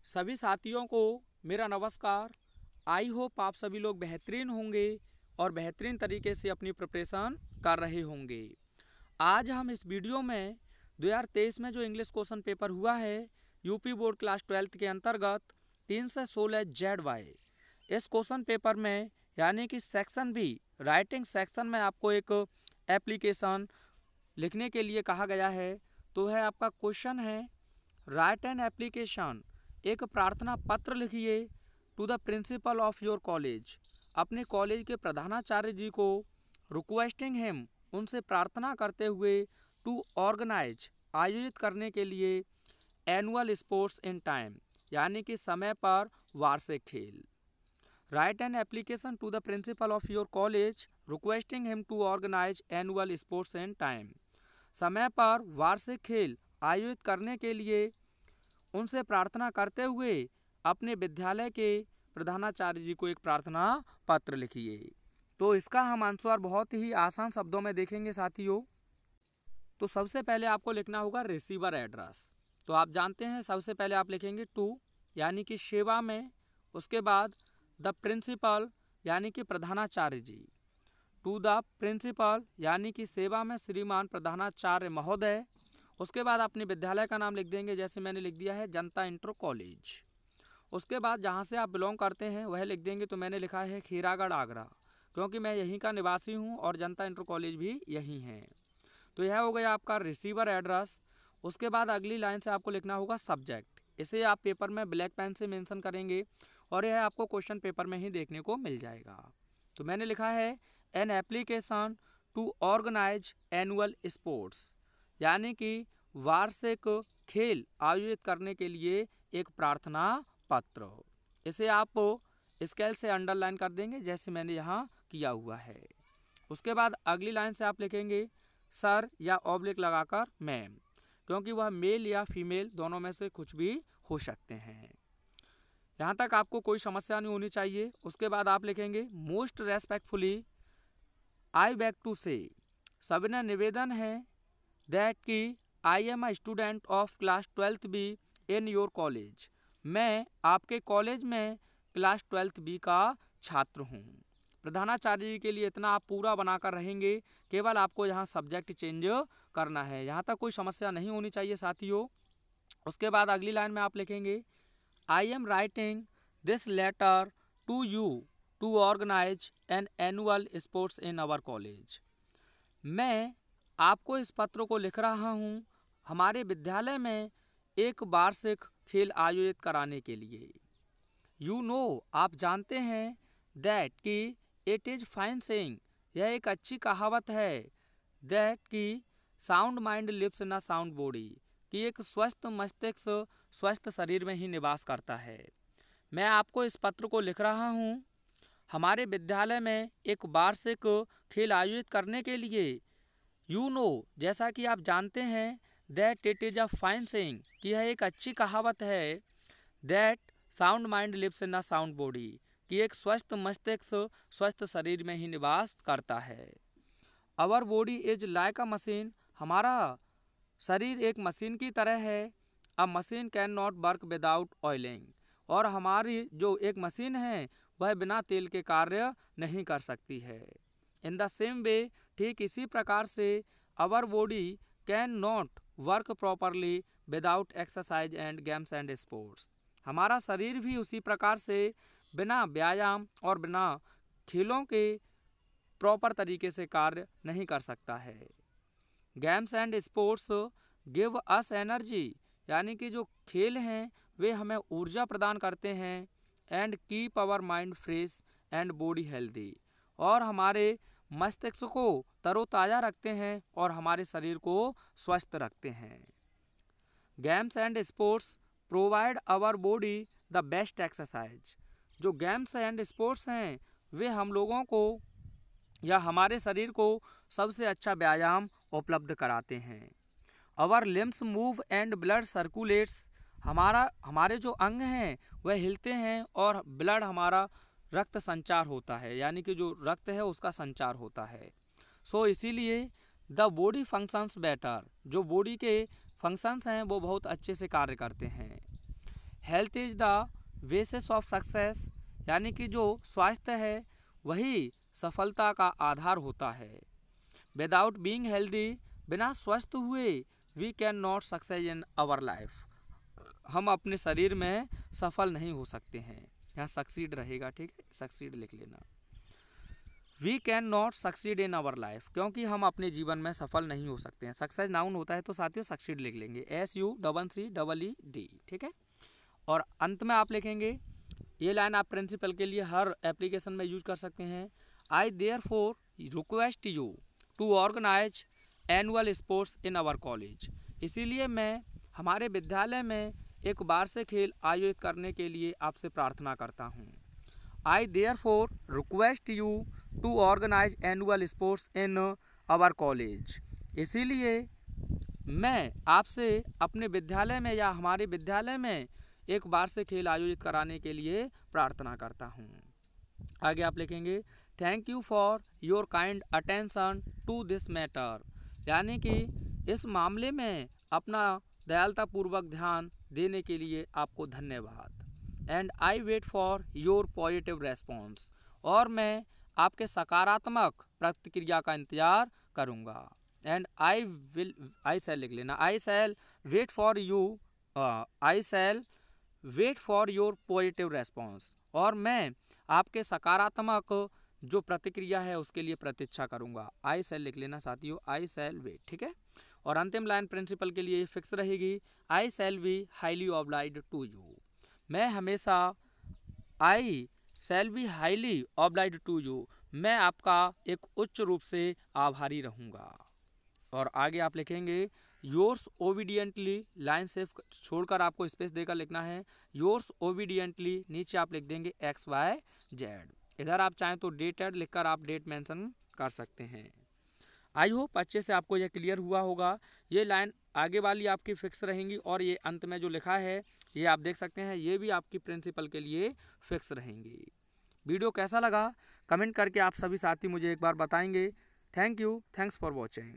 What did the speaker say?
सभी साथियों को मेरा नमस्कार। आई होप आप सभी लोग बेहतरीन होंगे और बेहतरीन तरीके से अपनी प्रिपरेशन कर रहे होंगे। आज हम इस वीडियो में 2023 में जो इंग्लिश क्वेश्चन पेपर हुआ है यूपी बोर्ड क्लास 12 के अंतर्गत 3 से 16 ZY, इस क्वेश्चन पेपर में यानी कि सेक्शन बी राइटिंग सेक्शन में आपको एक एप्लीकेशन लिखने के लिए कहा गया है। तो है आपका क्वेश्चन है, राइट एन एप्लीकेशन, एक प्रार्थना पत्र लिखिए to the principal of your college, अपने कॉलेज के प्रधानाचार्य जी को, रिक्वेस्टिंग हिम, उनसे प्रार्थना करते हुए, टू ऑर्गेनाइज, आयोजित करने के लिए, एनुअल स्पोर्ट्स इन टाइम, यानी कि समय पर वार्षिक खेल। Write an application to the principal of your college requesting him to organise annual sports in time, समय पर वार्षिक खेल आयोजित करने के लिए उनसे प्रार्थना करते हुए अपने विद्यालय के प्रधानाचार्य जी को एक प्रार्थना पत्र लिखिए। तो इसका हम आंसर बहुत ही आसान शब्दों में देखेंगे साथियों। तो सबसे पहले आपको लिखना होगा रिसीवर एड्रेस। तो आप जानते हैं सबसे पहले आप लिखेंगे टू यानी कि सेवा में, उसके बाद द प्रिंसिपल यानी कि प्रधानाचार्य जी, टू द प्रिंसिपल यानी कि सेवा में श्रीमान प्रधानाचार्य महोदय, उसके बाद अपने विद्यालय का नाम लिख देंगे, जैसे मैंने लिख दिया है जनता इंटर कॉलेज। उसके बाद जहाँ से आप बिलोंग करते हैं वह लिख देंगे। तो मैंने लिखा है खीरागढ़ आगरा, क्योंकि मैं यहीं का निवासी हूँ और जनता इंटर कॉलेज भी यहीं है। तो यह हो गया आपका रिसीवर एड्रेस। उसके बाद अगली लाइन से आपको लिखना होगा सब्जेक्ट। इसे आप पेपर में ब्लैक पेन से मेंशन करेंगे और यह आपको क्वेश्चन पेपर में ही देखने को मिल जाएगा। तो मैंने लिखा है an application to organise annual sports, यानी कि वार्षिक खेल आयोजित करने के लिए एक प्रार्थना पत्र। इसे आप स्केल से अंडरलाइन कर देंगे, जैसे मैंने यहाँ किया हुआ है। उसके बाद अगली लाइन से आप लिखेंगे सर या ऑब्लिक लगाकर मैम, क्योंकि वह मेल या फीमेल दोनों में से कुछ भी हो सकते हैं। यहाँ तक आपको कोई समस्या नहीं होनी चाहिए। उसके बाद आप लिखेंगे most respectfully I beg to say, सविनय निवेदन है दैट कि I am a student of class 12 B in your college, मैं आपके कॉलेज में क्लास 12 बी का छात्र हूँ। प्रधानाचार्य जी के लिए इतना आप पूरा बनाकर रहेंगे, केवल आपको यहाँ सब्जेक्ट चेंज करना है। यहाँ तक कोई समस्या नहीं होनी चाहिए साथियों। उसके बाद अगली लाइन में आप लिखेंगे I am writing this letter to you to organise an annual sports in our college, मैं आपको इस पत्र को लिख रहा हूँ हमारे विद्यालय में एक वार्षिक खेल आयोजित कराने के लिए। यू नो, आप जानते हैं, दैट कि इट इज़ फाइन सेइंग, यह एक अच्छी कहावत है, दैट कि sound mind lives in a sound body, कि एक स्वस्थ मस्तिष्क स्वस्थ शरीर में ही निवास करता है। मैं आपको इस पत्र को लिख रहा हूँ हमारे विद्यालय में एक वार्षिक खेल आयोजित करने के लिए। यू नो, जैसा कि आप जानते हैं, that it is a fine saying, कि यह एक अच्छी कहावत है, that sound mind lives in a sound body, कि एक स्वस्थ मस्तिष्क स्वस्थ शरीर में ही निवास करता है। Our body is like a machine, हमारा शरीर एक मशीन की तरह है। A machine can not work without oiling, और हमारी जो एक मशीन है वह बिना तेल के कार्य नहीं कर सकती है। इन द सेम वे, ठीक इसी प्रकार से, our body can not work properly without exercise and games and sports, हमारा शरीर भी उसी प्रकार से बिना व्यायाम और बिना खेलों के प्रॉपर तरीके से कार्य नहीं कर सकता है। Games and sports give us energy, यानी कि जो खेल हैं वे हमें ऊर्जा प्रदान करते हैं, and keep our mind fresh and body healthy, और हमारे मस्तिष्क को तरोताज़ा रखते हैं और हमारे शरीर को स्वस्थ रखते हैं। Games and sports provide our body the best exercise, जो गेम्स एंड स्पोर्ट्स हैं वे हम लोगों को या हमारे शरीर को सबसे अच्छा व्यायाम उपलब्ध कराते हैं। Our limbs move and blood circulates, हमारे जो अंग हैं वह हिलते हैं और ब्लड हमारा रक्त संचार होता है, यानी कि जो रक्त है उसका संचार होता है। सो इसीलिए द बॉडी फंक्शंस बेटर, जो बॉडी के फंक्शंस हैं वो बहुत अच्छे से कार्य करते हैं। Health is the basis of success, यानी कि जो स्वास्थ्य है वही सफलता का आधार होता है। विदाउट बीइंग हेल्दी, बिना स्वस्थ हुए we can not success in our life, हम अपने शरीर में सफल नहीं हो सकते हैं। यहाँ सक्सीड रहेगा, ठीक है, सक्सीड लिख लेना। We can not succeed in our life, क्योंकि हम अपने जीवन में सफल नहीं हो सकते हैं। सक्सेस नाउन होता है तो साथियों सक्सीड लिख लेंगे, SUCCEED, ठीक है। और अंत में आप लिखेंगे, ये लाइन आप प्रिंसिपल के लिए हर एप्लीकेशन में यूज कर सकते हैं। I therefore request you to organise annual sports in our college, इसीलिए मैं हमारे विद्यालय में एक वार्षिक खेल आयोजित करने के लिए आपसे प्रार्थना करता हूँ। I therefore request you to organise annual sports in our college, इसीलिए मैं आपसे अपने विद्यालय में या हमारे विद्यालय में एक वार्षिक खेल आयोजित कराने के लिए प्रार्थना करता हूँ। आगे आप लिखेंगे, thank you for your kind attention to this matter, यानी कि इस मामले में अपना दयालुतापूर्वक ध्यान देने के लिए आपको धन्यवाद। And I wait for your positive response, और मैं आपके सकारात्मक प्रतिक्रिया का इंतजार करूँगा। एंड आई शैल लिख लेना, I shall wait for you, I shall wait for your positive response, और मैं आपके सकारात्मक जो प्रतिक्रिया है उसके लिए प्रतीक्षा करूंगा। आई शैल लिख लेना साथियों, आई शैल वेट, ठीक है। और अंतिम लाइन प्रिंसिपल के लिए फिक्स रहेगी, I shall be highly obliged to you, मैं हमेशा I shall be highly obliged to you, मैं आपका एक उच्च रूप से आभारी रहूँगा। और आगे आप लिखेंगे, योर्स ओबीडियंटली, लाइन से छोड़कर आपको स्पेस देकर लिखना है, योर्स ओबीडियंटली, नीचे आप लिख देंगे XYZ, इधर आप चाहें तो डेटेड लिखकर आप डेट मेंशन कर सकते हैं। आई होप अच्छे से आपको यह क्लियर हुआ होगा। ये लाइन आगे वाली आपकी फिक्स रहेंगी, और ये अंत में जो लिखा है ये आप देख सकते हैं, ये भी आपकी प्रिंसिपल के लिए फिक्स रहेंगी। वीडियो कैसा लगा कमेंट करके आप सभी साथी मुझे एक बार बताएंगे। Thank you, thanks for watching.